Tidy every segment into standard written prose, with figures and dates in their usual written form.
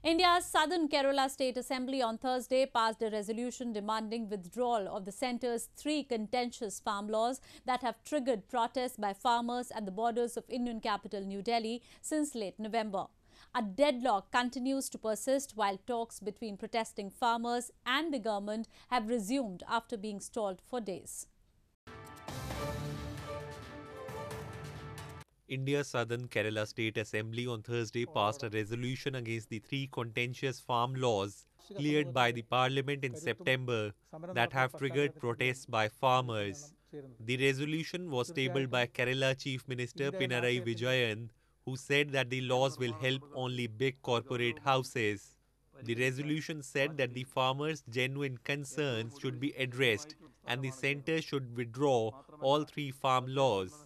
India's Southern Kerala State Assembly on Thursday passed a resolution demanding withdrawal of the centre's three contentious farm laws that have triggered protests by farmers at the borders of Indian capital New Delhi since late November. A deadlock continues to persist while talks between protesting farmers and the government have resumed after being stalled for days. India's Southern Kerala State Assembly on Thursday passed a resolution against the three contentious farm laws cleared by the Parliament in September that have triggered protests by farmers. The resolution was tabled by Kerala Chief Minister Pinarayi Vijayan, who said that the laws will help only big corporate houses. The resolution said that the farmers' genuine concerns should be addressed and the centre should withdraw all three farm laws.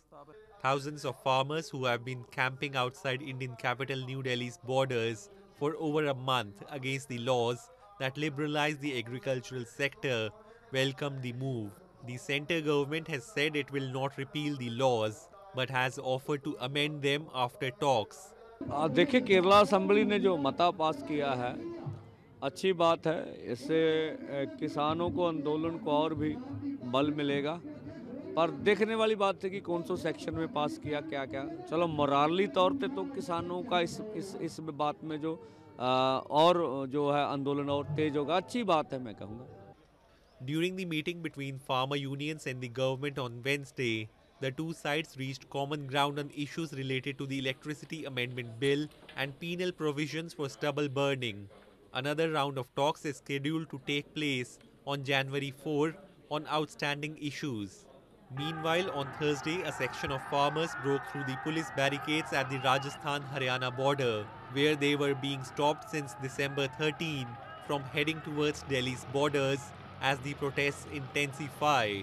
Thousands of farmers who have been camping outside Indian capital New Delhi's borders for over a month against the laws that liberalize the agricultural sector welcome the move. The centre government has said it will not repeal the laws but has offered to amend them after talks. देखिए Kerala assembly ने जो मता पास किया है अच्छी बात है। इससे किसानों को आंदोलन को और भी बल मिलेगा, पर देखने वाली बात है कि कौन सा सेक्शन में पास किया क्या क्या। चलो मोराली तौर पे तो किसानों का इस बात में जो और जो है आंदोलन और तेज होगा, अच्छी बात है मैं कहूँगा। During the meeting between farmer unions and the government on Wednesday, the two sides reached common ground on issues related to the Electricity Amendment Bill and penal provisions for stubble burning. Another round of talks is scheduled to take place on January 4 on outstanding issues. Meanwhile, on Thursday, a section of farmers broke through the police barricades at the Rajasthan-Haryana border, where they were being stopped since December 13 from heading towards Delhi's borders as the protests intensify.